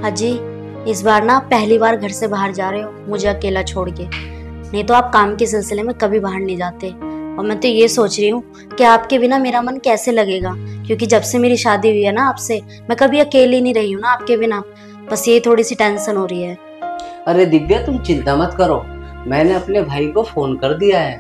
अजी, इस बार ना पहली बार घर से बाहर जा रहे हो मुझे अकेला छोड़ के। नहीं तो आप काम के सिलसिले में कभी बाहर नहीं जाते। और मैं तो ये सोच रही हूँ कि आपके बिना मेरा मन कैसे लगेगा, क्योंकि जब से मेरी शादी हुई है ना आपसे, मैं कभी अकेली नहीं रही हूँ ना आपके बिना। बस ये थोड़ी सी टेंशन हो रही है। अरे दिव्या, तुम चिंता मत करो, मैंने अपने भाई को फोन कर दिया है।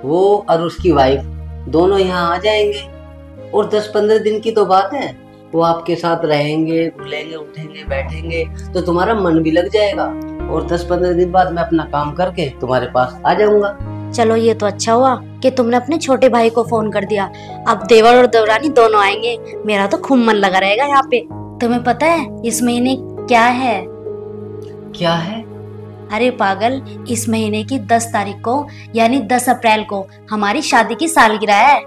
वो और उसकी वाइफ दोनों यहाँ आ जाएंगे और 10-15 दिन की तो बात है। वो आपके साथ रहेंगे, बुलेंगे, उठेंगे, बैठेंगे, तो तुम्हारा मन भी लग जाएगा। और 10-15 दिन बाद मैं अपना काम करके तुम्हारे पास आ जाऊंगा। चलो ये तो अच्छा हुआ कि तुमने अपने छोटे भाई को फोन कर दिया। अब देवर और देवरानी दोनों आएंगे, मेरा तो खूब मन लगा रहेगा यहाँ पे। तुम्हें पता है इस महीने क्या है? क्या है? अरे पागल, इस महीने की 10 तारीख को यानी 10 अप्रैल को हमारी शादी की सालगिरह है।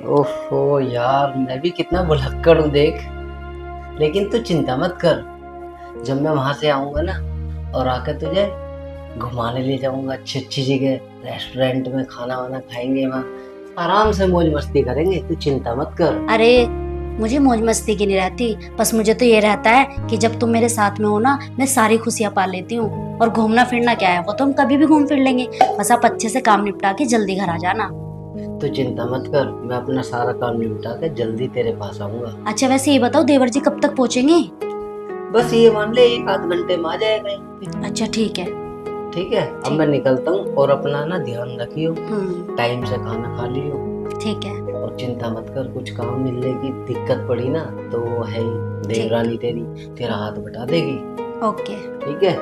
ओहो यार, मैं भी कितना भुलक्कड़ हूँ देख। लेकिन तू चिंता मत कर, जब मैं वहां से आऊंगा ना और आकर तुझे घुमाने ले जाऊंगा अच्छी अच्छी जगह, रेस्टोरेंट में खाना वाना खाएंगे, वहाँ आराम से मौज मस्ती करेंगे। तू चिंता मत कर। अरे मुझे मौज मस्ती की नहीं रहती, बस मुझे तो ये रहता है कि जब तुम मेरे साथ में हो ना, मैं सारी खुशियां पा लेती हूँ। और घूमना फिरना क्या है, वो तो हम कभी भी घूम फिर लेंगे। बस आप अच्छे से काम निपटा के जल्दी घर आ जाना। तू चिंता मत कर, मैं अपना सारा काम निपटा के जल्दी तेरे पास आऊंगा। अच्छा वैसे ये बताओ, देवर जी कब तक पहुँचेंगे? बस ये मान ले 1-8 घंटे में आ जाएगा। अच्छा ठीक है। ठीक है, अब मैं निकलता हूँ और अपना ना ध्यान रखियो, टाइम से खाना खा लियो। ठीक है। और चिंता मत कर, कुछ काम मिलने की दिक्कत पड़ी ना तो वो है देवरानी तेरी, तेरा हाथ बटा देगी। ओके ठीक है,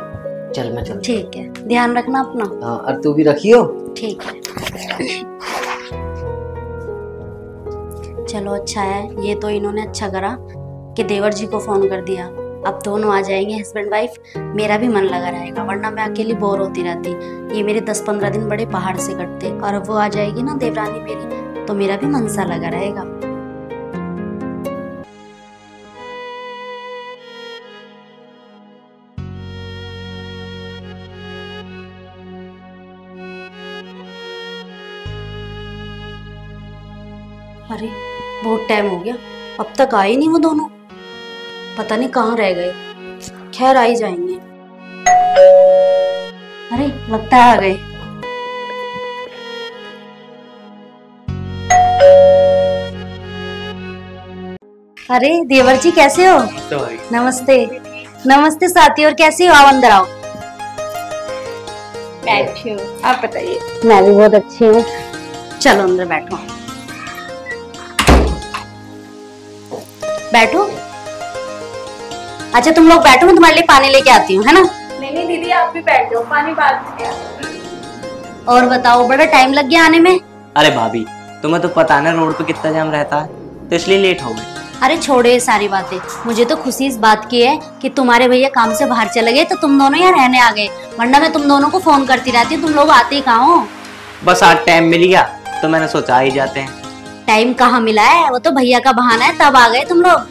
चल मैं चलता। ठीक है, ध्यान रखना अपना। हाँ, और तू भी रखियो। ठीक है। चलो अच्छा है, ये तो इन्होंने अच्छा करा कि देवर जी को फोन कर दिया। अब दोनों आ जाएंगे हस्बैंड वाइफ, मेरा भी मन लगा रहेगा, वरना मैं अकेली बोर होती रहती। ये मेरे 10-15 दिन बड़े पहाड़ से कटते, और अब वो आ जाएगी ना देवरानी मेरी, तो मेरा भी मन सा लगा रहेगा। अरे बहुत टाइम हो गया, अब तक आए नहीं वो दोनों, पता नहीं कहाँ रह गए। खैर आ ही जाएंगे। अरे लगता है आ गए। अरे देवर जी कैसे हो? नमस्ते। नमस्ते साथी, और कैसे हो? आओ अंदर आओ। मैं अच्छी हूँ, आप बताइए। मैं भी बहुत अच्छी हूँ। चलो अंदर बैठो। बैठो। अच्छा तुम लोग बैठो, मैं तुम्हारे लिए पानी लेके आती हूँ, है ना? नहीं दीदी, आप भी बैठ जाओ, पानी बाद में आया। और बताओ, बड़ा टाइम लग गया आने में। अरे भाभी, तुम्हें तो पता ना रोड पे कितना जाम रहता है, तो इसलिए लेट हो गए। अरे छोड़ो ये सारी बातें, मुझे तो खुशी इस बात की है कि तुम्हारे भैया काम से बाहर चले गए तो तुम दोनों यहाँ रहने आ गए, वरना मैं तुम दोनों को फोन करती रहती, तुम लोग आते ही कहाँ हो। बस आज टाइम मिल गया तो मैंने सोचा आ ही जाते हैं। टाइम कहाँ मिला है, वो तो भैया का बहाना है, तब आ गए तुम लोग।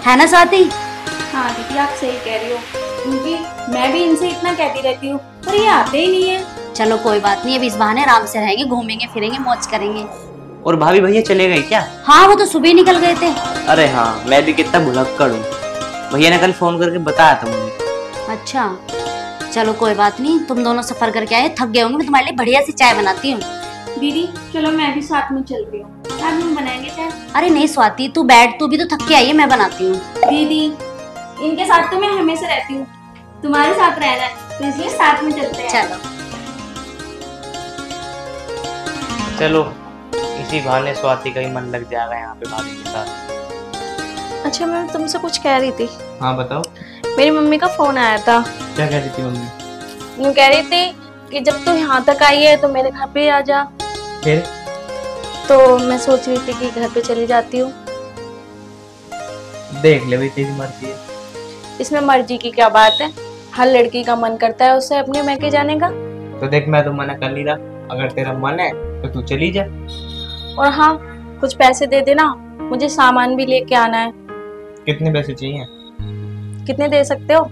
है ना स्वाति? हाँ दीदी आप सही कह रही हो, क्योंकि मैं भी इनसे इतना कहती रहती हूँ पर ये आते ही नहीं है। चलो कोई बात नहीं, अब इस बहाने आराम से रहेंगे, घूमेंगे फिरेंगे, मौज करेंगे। और भाभी भैया चले गए क्या? हाँ वो तो सुबह ही निकल गए थे। अरे हाँ, मैं भी कितना भुलक्कड़ हूँ, भैया ने कल फोन करके बताया था मुझे। अच्छा चलो कोई बात नहीं, तुम दोनों सफर करके आए, थक गए होंगे, मैं तुम्हारे लिए बढ़िया सी चाय बनाती हूँ। दीदी चलो मैं भी साथ में चल रही हूँ, साथ में बनाएंगे चाय। अरे नहीं स्वाति, तू बैठ, तू भी तो थक के आई है, मैं बनाती हूँ। दीदी इनके साथ तो मैं हमेशा रहती हूँ, तुम्हारे साथ रहना है, तो इसलिए साथ में चलते हैं। चलो इसी बहाने स्वाति का ही मन लग जाएगा यहाँ पे भाभी के साथ। अच्छा मैं तुमसे कुछ कह रही थी। हाँ बताओ। मेरी मम्मी का फोन आया था। क्या कह रही थी मम्मी? यूँ कह रही थी कि जब तू यहाँ तक आई है तो मेरे घर पे आ जा। फिर? तो मैं सोच रही थी कि घर पे चली जाती हूँ। देख ले भाई, तेरी मर्जी है। इसमें मर्जी की क्या बात है, हर लड़की का मन करता है उससे अपने मैके जाने का। तो देख मैं तो मना कर नहीं रहा, अगर तेरा मन है तो तू चली जा। और हाँ कुछ पैसे दे देना, मुझे सामान भी लेके आना है। कितने पैसे चाहिए? कितने दे सकते हो?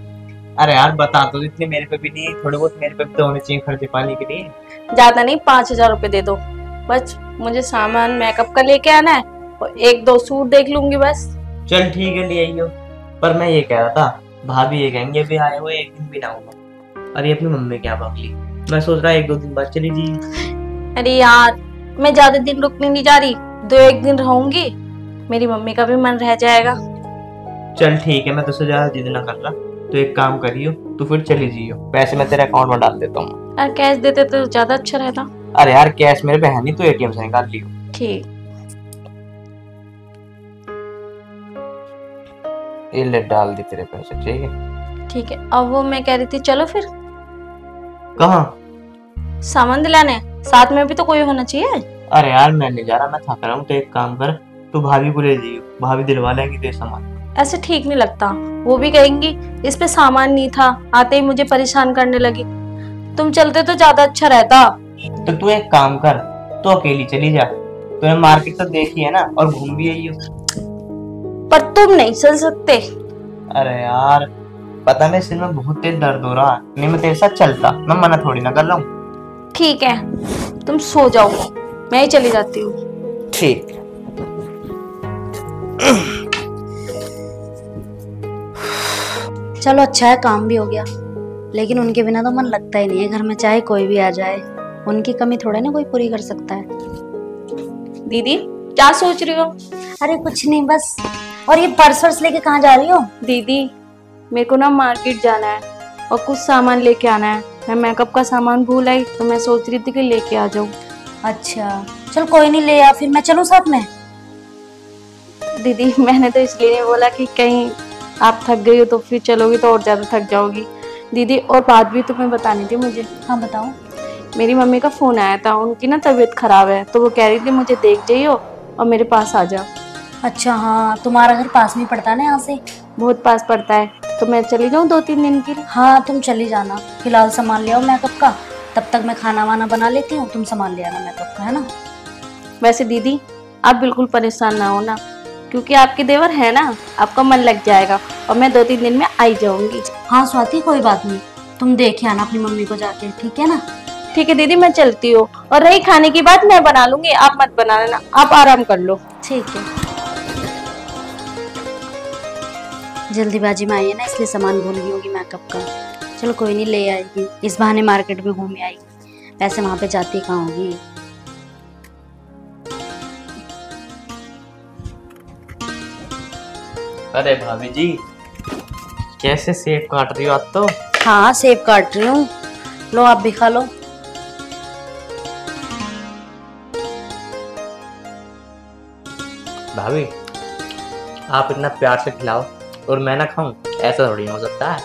अरे यार बता तो, इतने मेरे पे भी नहीं, थोड़े बहुत मेरे पे भी तो होने चाहिए खर्चे पानी के लिए। ज्यादा नहीं, 5,000 रुपए दे दो बस, मुझे सामान मेकअप का लेके आना है और 1-2 सूट देख लूंगी बस। चल ठीक है ले आइयो, पर मैं ये कह रहा था भाभी ये कहेंगे भी आए हुए एक दिन भी ना हुआ। अरे अपनी मम्मी क्या पगली, मैं सोच रहा 1-2 दिन बाद चली जी। अरे यार, मैं ज्यादा दिन रुकने नहीं जा रही, 2-1 दिन रहूंगी, मेरी मम्मी का भी मन रह जाएगा। चल ठीक है, मैं तुझसे ज्यादा जिद ना कर रहा, तो एक काम करियो, तू फिर चली जियो, पैसे मैं तेरे अकाउंट में डाल देता हूँ। यार कैश देते तो ज्यादा अच्छा रहता। अरे यार कैश मेरे पे है नहीं, तो एटीएम से निकाल लियो। ठीक। ये ले डाल दी तेरे पैसे, ठीक है। ठीक है, अब वो मैं कह रही थी चलो फिर कहाँ? सामान दिलाने, साथ में भी तो कोई होना चाहिए। अरे यार मैं नहीं जा रहा, मैं थक रहा हूँ, तो एक काम कर, तू भाभी को ले जियो, भाभी दिलवा लेंगी तेरे सामान। ऐसे ठीक नहीं लगता, वो भी कहेंगी इस पे सामान नहीं था, आते ही मुझे परेशान करने लगी। तुम चलते तो ज्यादा अच्छा रहता। तो तू एक काम कर, तू अकेली चली जा, तूने मार्केट तो देखी है ना, और घूम भी आई हो। पर तुम नहीं चल सकते। अरे यार पता नहीं, सिर में बहुत तेज दर्द हो रहा है, नहीं मैं तेरे साथ चलता, मैं मना थोड़ी ना कर रहा हूँ। ठीक है, तुम सो जाओ, मैं ही चली जाती हूँ। ठीक। चलो अच्छा है, काम भी हो गया। लेकिन उनके बिना तो मन लगता ही नहीं है घर में, चाहे कोई भी आ जाए। उनकी कमी थोड़ा ना कोई पूरी कर सकता है। दीदी क्या सोच रही हो? अरे कुछ नहीं बस। और ये पर्स वर्स लेके कहाँ जा रही हो? दीदी मेरे को ना मार्केट जाना है और कुछ सामान लेके आना है। मैं मेकअप का सामान भूल आई, तो मैं सोच रही थी कि लेके आ जाऊं। अच्छा चल कोई नहीं, ले आ, फिर मैं चलूँ साथ में? दीदी मैंने तो इसलिए नहीं बोला कि कहीं आप थक गई हो तो फिर चलोगी तो और ज्यादा थक जाओगी। दीदी और बात भी तुम्हें बतानी थी मुझे। हाँ बताओ। मेरी मम्मी का फोन आया था, उनकी ना तबीयत खराब है, तो वो कह रही थी मुझे देख जाइयो और मेरे पास आ जाओ। अच्छा हाँ, तुम्हारा घर पास में पड़ता है ना यहाँ से? बहुत पास पड़ता है, तो मैं चली जाऊँ 2-3 दिन के लिए? हाँ तुम चली जाना, फिलहाल सामान ले आओ मेकअप का, तब तक मैं खाना वाना बना लेती हूँ, तुम सामान ले आना मेकअप का, है ना? वैसे दीदी आप बिल्कुल परेशान ना हो ना, क्योंकि आपके देवर है ना, आपका मन लग जाएगा और मैं 2-3 दिन में आई जाऊंगी। हाँ स्वाति कोई बात नहीं, तुम देखे आना अपनी मम्मी को जाके, ठीक है ना? ठीक है दीदी, मैं चलती हूँ। और रही खाने की बात, मैं बना लूंगी, आप मत बना लेना, आप आराम कर लो। ठीक है। जल्दीबाजी में आई है ना, इसलिए सामान भूल गई होगी मेकअप का। चलो कोई नहीं, ले आएगी, इस बहाने मार्केट भी घूम आएगी। वैसे वहां पे जाती कहाँ होगी। अरे भाभी जी कैसे सेब काट रही हो आप तो? हाँ सेब काट रही हूँ, लो आप भी खा लो। भाभी आप इतना प्यार से खिलाओ और मैं ना खाऊं, ऐसा थोड़ी हो सकता है।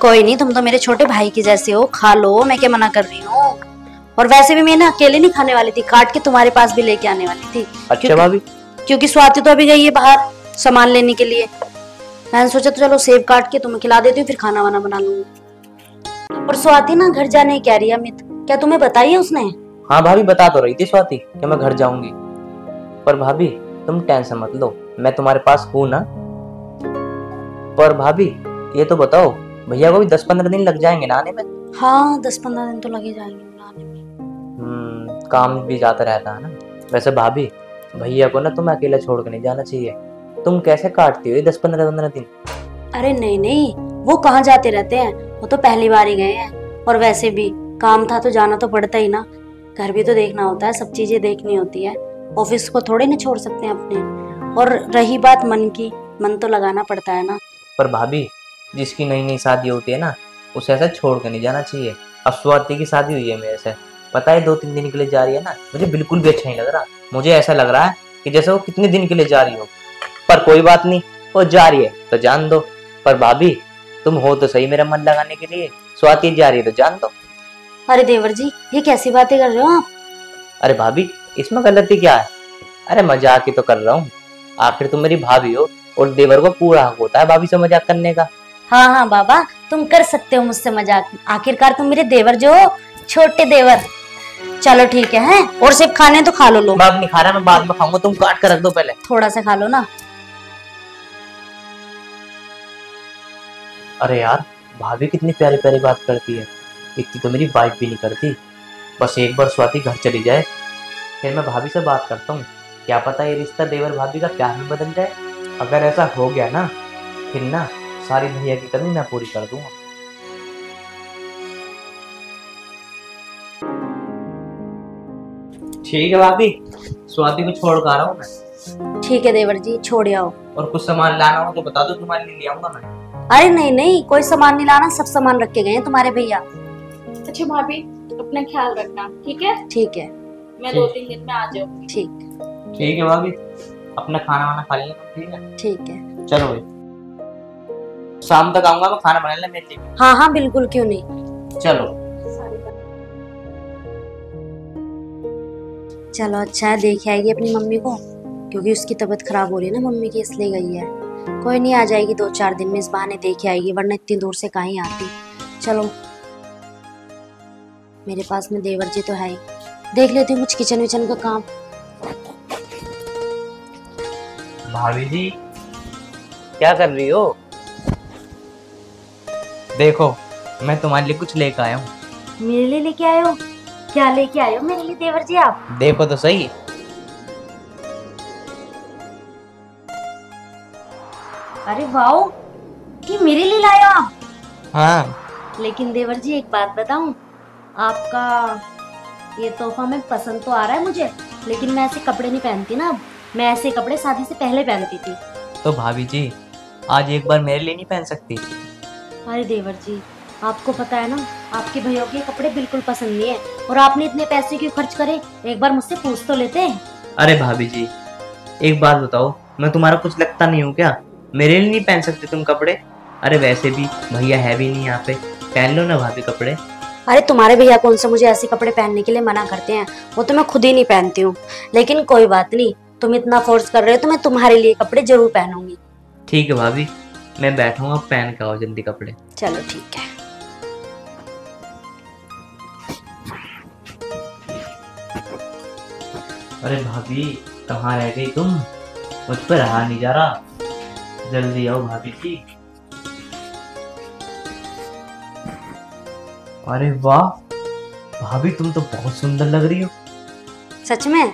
कोई नहीं, तुम तो मेरे छोटे भाई की जैसे हो, खा लो, मैं क्या मना कर रही हूँ। और वैसे भी मैं ना अकेले नहीं खाने वाली थी, काट के तुम्हारे पास भी लेके आने वाली थी। अच्छा भाभी। क्योंकि स्वाति तो अभी गई है बाहर सामान लेने के लिए। मैंने सोचा तो चलो सेब काट के तुम्हें खिला देती हूँ, फिर खाना वाना बना लूंगी। और स्वाति ना घर जाने कह रही है अमित, क्या तुम्हें बताइए उसने? हाँ भाभी बता तो रही थी स्वाति कि मैं घर जाऊंगी, पर भाभी तुम टेंशन मत लो, मैं तुम्हारे पास हूँ ना। पर भाभी ये तो बताओ, भैया को भी 10-15 दिन लग जाएंगे ना आने में? हाँ 10-15 दिन तो लगे जाएंगे आने में। काम भी जाता रहता है ना। वैसे भाभी भैया को ना तुम्हें अकेला छोड़ के नहीं जाना चाहिए, तुम कैसे काटती हो ये 10-15 दिन? अरे नहीं नहीं, वो कहाँ जाते रहते हैं, वो तो पहली बार ही गए हैं। और वैसे भी काम था तो जाना तो पड़ता ही ना, घर भी तो देखना होता है, सब चीजें देखनी होती है, ऑफिस को थोड़े ना छोड़ सकते हैं अपने। और रही बात मन की, मन तो लगाना पड़ता है ना। पर भाभी जिसकी नई नई शादी होती है ना, उसे ऐसा छोड़ के नहीं जाना चाहिए। अब स्वाति की शादी हुई है मेरे से, पता है 2-3 दिन के लिए जा रही है ना, मुझे बिल्कुल भी अच्छा नहीं लग रहा। मुझे ऐसा लग रहा है कि जैसे वो कितने दिन के लिए जा रही हो। पर कोई बात नहीं, वो जा रही है तो जान दो। पर भाभी तुम हो तो सही मेरा मन लगाने के लिए, स्वाति जा रही है तो जान दो। अरे देवर जी ये कैसी बातें कर रहे हो आप? अरे भाभी इसमें गलती क्या है? अरे मजाक ही तो कर रहा हूँ, आखिर तुम मेरी भाभी हो और देवर को पूरा हक होता है भाभी से मजाक करने का। हाँ हाँ बाबा, तुम कर सकते हो मुझसे मजाक, आखिरकार तुम मेरे देवर जो हो, छोटे देवर। चलो ठीक है, हैं? और सिर्फ खाने तो खा लो। मैं अब नहीं खा रहा, मैं बाद में खाऊंगा, तुम काट कर रख दो पहले। थोड़ा सा खा लो ना। अरे यार भाभी कितनी प्यारी प्यारी बात करती है, इतनी तो मेरी वाइफ भी नहीं करती। बस एक बार स्वाति घर चली जाए, फिर मैं भाभी से बात करता हूँ, क्या पता ये रिश्ता देवर भाभी का प्यार में बदल जाए। अगर ऐसा हो गया ना, फिर ना सारी भैया की कमी मैं पूरी कर दूंगा। ठीक है भाभी, स्वाति को छोड़ कर आ रहा हूँ मैं। ठीक है देवर जी, छोड़ आओ। और कुछ सामान लाना हो तो बता दो, तुम्हारे लिए ले आऊंगा मैं। अरे नहीं नहीं, कोई सामान नहीं लाना, सब सामान रख के गए हैं तुम्हारे भैया। अच्छा भाभी, अपना ख्याल रखना, ठीक है? ठीक है। मैं 2-3 दिन में आ जाऊंगी। ठीक है भाभी, अपना खाना वाना खा लेना, ठीक है? ठीक है। चलो भाई, शाम तक आऊंगा मैं, खाना बना लेना मेरे लिए। हाँ हाँ बिल्कुल, क्यों नहीं। चलो चलो अच्छा है, देख आएगी अपनी मम्मी को, क्योंकि उसकी तबीयत खराब हो रही है ना मम्मी की, इसलिए गई है। कोई नहीं, आ जाएगी 2-4 दिन में, इस बहाने देख आएगी, वरना इतनी दूर से कहीं आती। चलो, मेरे पास में देवर जी तो है ही, देख लेती हूँ कुछ किचन विचन का काम। भाभी जी क्या कर रही हो? देखो मैं तुम्हारे लिए कुछ लेकर आया हूँ। मेरे लिए लेके आए हो? क्या लेके आए हो मेरे लिए देवर जी आप? देखो तो सही। अरे वाओ, ये मेरे लिए लाए हो आप? हाँ। लेकिन देवर जी एक बात बताऊं, आपका ये तोहफा में पसंद तो आ रहा है मुझे, लेकिन मैं ऐसे कपड़े नहीं पहनती ना अब। मैं ऐसे कपड़े शादी से पहले पहनती थी। तो भाभी जी आज एक बार मेरे लिए नहीं पहन सकती? अरे देवर जी, आपको पता है ना, आपके भैया के कपड़े बिल्कुल पसंद नहीं है, और आपने इतने पैसे क्यों खर्च करे, एक बार मुझसे पूछ तो लेते हैं। अरे भाभी जी एक बात बताओ, मैं तुम्हारा कुछ लगता नहीं हूँ क्या? मेरे लिए नहीं पहन सकते तुम कपड़े? अरे वैसे भी भैया है भी नहीं यहाँ पे, पहन लो ना भाभी कपड़े। अरे तुम्हारे भैया कौन से मुझे ऐसे कपड़े पहनने के लिए मना करते हैं, वो तो मैं खुद ही नहीं पहनती हूँ। लेकिन कोई बात नहीं, तुम इतना फोर्स कर रहे हो तो मैं तुम्हारे लिए कपड़े जरूर पहनूंगी। ठीक है भाभी, मैं बैठूंगा, पहन के आओ जल्दी कपड़े। चलो ठीक है। अरे भाभी कहाँ रह गई तुम? मुझ पर रहा नहीं जा रहा, जल्दी आओ भाभी जी। अरे वाह भाभी, तुम तो बहुत सुंदर लग रही हो। सच में?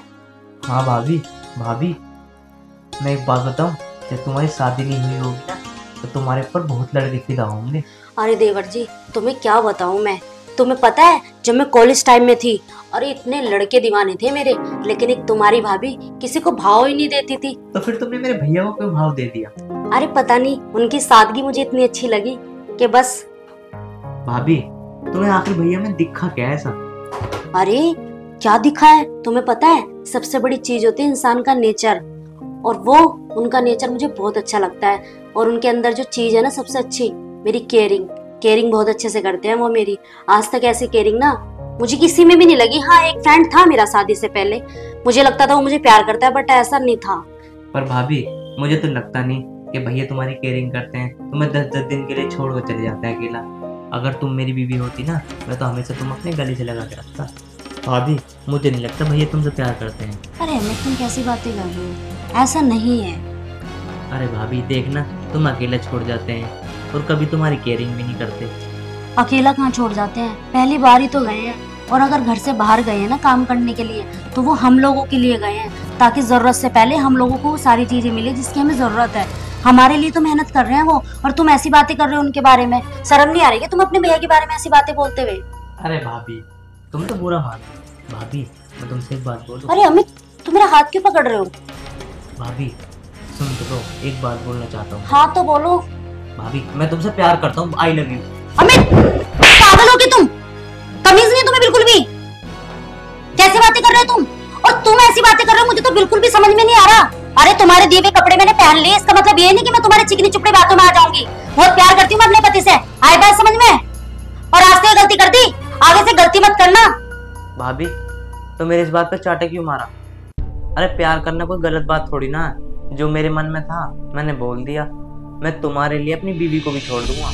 हाँ भाभी। भाभी मैं एक बात बताऊं, जब तुम्हारी शादी नहीं हुई होगी ना तो तुम्हारे ऊपर बहुत लड़के फिदा होंगे। अरे देवर जी तुम्हें क्या बताऊं मैं, तुम्हें पता है जब मैं कॉलेज टाइम में थी, अरे इतने लड़के दीवाने थे मेरे, लेकिन एक तुम्हारी भाभी किसी को भाव ही नहीं देती थी। तो फिर तुमने मेरे भैया को क्यों भाव दे दिया? अरे पता नहीं, उनकी सादगी मुझे इतनी अच्छी लगी कि बस। भाभी तुम्हें आखिर भैया में दिखा क्या ऐसा? अरे क्या दिखा है, तुम्हें पता है सबसे बड़ी चीज होती है इंसान का नेचर, और वो उनका नेचर मुझे बहुत अच्छा लगता है। और उनके अंदर जो चीज है ना सबसे अच्छी, मेरी केयरिंग बहुत अच्छे से करते हैं वो मेरी। आज तक ऐसी केयरिंग ना मुझे किसी में भी नहीं लगी। हाँ एक फ्रेंड था मेरा शादी से पहले, मुझे लगता था वो मुझे प्यार करता है, बट ऐसा नहीं था। पर भाभी मुझे तो लगता नहीं कि भैया तुम्हारी केयरिंग करते हैं, तुम्हें 10-10 दिन के लिए छोड़ कर चले जाते हैं अकेला। अगर तुम मेरी बीवी होती ना, मैं तो हमेशा तुम अपने गले से लगा के रखता। भाभी मुझे नहीं लगता भैया तुमसे प्यार करते हैं। अरे अमित तुम कैसी बातें कर रहे हो, ऐसा नहीं है। अरे भाभी देखना, तुम अकेला छोड़ जाते हैं और कभी तुम्हारी केयरिंग भी नहीं करते। अकेला कहाँ छोड़ जाते हैं, पहली बार ही तो गए हैं। और अगर घर से बाहर गए हैं ना काम करने के लिए, तो वो हम लोगों के लिए गए हैं, ताकि जरूरत से पहले हम लोगों को सारी चीजें मिले जिसकी हमें जरूरत है। हमारे लिए तो मेहनत कर रहे हैं वो, और तुम ऐसी बातें कर रहे हो उनके बारे में। शर्म नहीं आ रही है तुम अपने भैया के बारे में ऐसी बातें बोलते हुए? अरे भाभी तुम तो बुरा मान। भाभी मैं तुमसे एक बात बोलूं? अरे अमित तुम मेरा हाथ क्यों पकड़ रहे हो? भाभी सुन तो, एक बात बोलना चाहता हूँ। हाँ तो बोलो। भाभी मैं तुमसे प्यार करता हूँ, आई लव यू। अमित पागल हो क्या तुम? तमीज नहीं तुम्हें बिल्कुल भी? कैसी बातें कर रहे हो तुम? और तुम ऐसी बातें कर रहे हो, मुझे तो बिल्कुल भी समझ में नहीं आ रहा। अरे तुम्हारे दिए हुए कपड़े मैंने पहन लिए, इसका मतलब ये नहीं कि मैं तुम्हारे चिकनी चुपड़ी बातों में आ जाऊंगी। बहुत प्यार करती हूँ मैं अपने पति से, आई बात समझ में? और आज से गलती कर दी, आगे से गलती मत करना। भाभी तो मेरे इस बात पे चाटे क्यों मारा? अरे प्यार करना कोई गलत बात थोड़ी ना, जो मेरे मन में था मैंने बोल दिया। मैं तुम्हारे लिए अपनी बीवी को भी छोड़ दूंगा,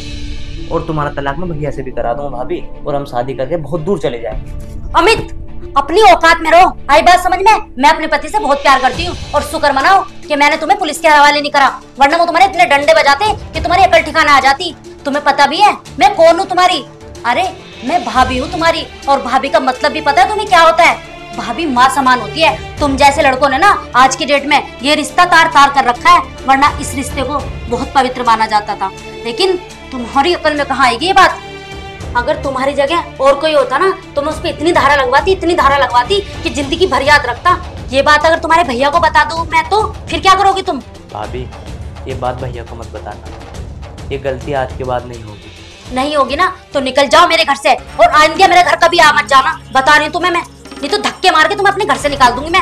और तुम्हारा तलाक मैं भैया से भी करा दूंगा भाभी, और हम शादी करके बहुत दूर चले जाएंगे। अमित अपनी औकात में रहो, आई बात समझ में? मैं अपने पति से बहुत प्यार करती हूँ, और शुक्र मनाओ कि मैंने तुम्हें पुलिस के हवाले नहीं करा, वरना वो तुम्हारे इतने डंडे बजाते कि तुम्हारी अकल ठिकाना आ जाती। तुम्हें पता भी है मैं कौन हूँ तुम्हारी? अरे मैं भाभी हूँ तुम्हारी, और भाभी का मतलब भी पता है तुम्हें क्या होता है? भाभी माँ समान होती है। तुम जैसे लड़कों ने ना आज की डेट में ये रिश्ता तार तार कर रखा है, वरना इस रिश्ते को बहुत पवित्र माना जाता था। लेकिन तुम्हारी अकल में कहाँ आएगी ये बात? अगर तुम्हारी जगह और कोई होता ना तो मैं उस पर इतनी धारा लगवाती कि जिंदगी भर याद रखता। ये बात अगर तुम्हारे भैया को बता दूं मैं तो फिर क्या करोगी तुम? भाभी ये बात भैया को मत बताना, ये गलती आज के बाद नहीं होगी। नहीं होगी ना तो निकल जाओ मेरे घर से, और आइंदा मेरे घर कभी आ मत जाना, बता रही हूँ तुम्हें मैं, नहीं तो धक्के मार के तुम्हें अपने घर से निकाल दूंगी मैं।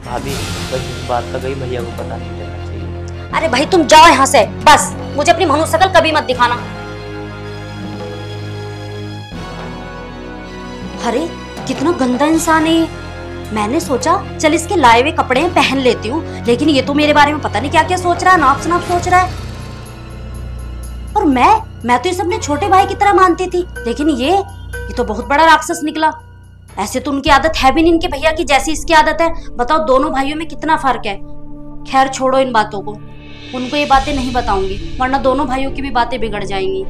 भाभी बस इस बात का कहीं भैया को पता नहीं चलना चाहिए। अरे भाई तुम जाओ यहाँ से, बस मुझे अपनी मनुष्य शक्ल कभी मत दिखाना। अरे कितना गंदा इंसान है ये। मैंने सोचा चल इसके लाए हुए कपड़े पहन लेती हूँ, लेकिन ये तो मेरे बारे में पता नहीं क्या क्या सोच रहा है, नाप सनाप सोच रहा है। और मैं तो इसे अपने छोटे भाई की तरह मानती थी, लेकिन ये तो बहुत बड़ा राक्षस निकला। ऐसे तो उनकी आदत है भी नहीं इनके भैया की जैसी इसकी आदत है। बताओ दोनों भाइयों में कितना फर्क है। खैर छोड़ो इन बातों को, उनको ये बातें नहीं बताऊंगी वरना दोनों भाइयों की भी बातें बिगड़ जाएंगी।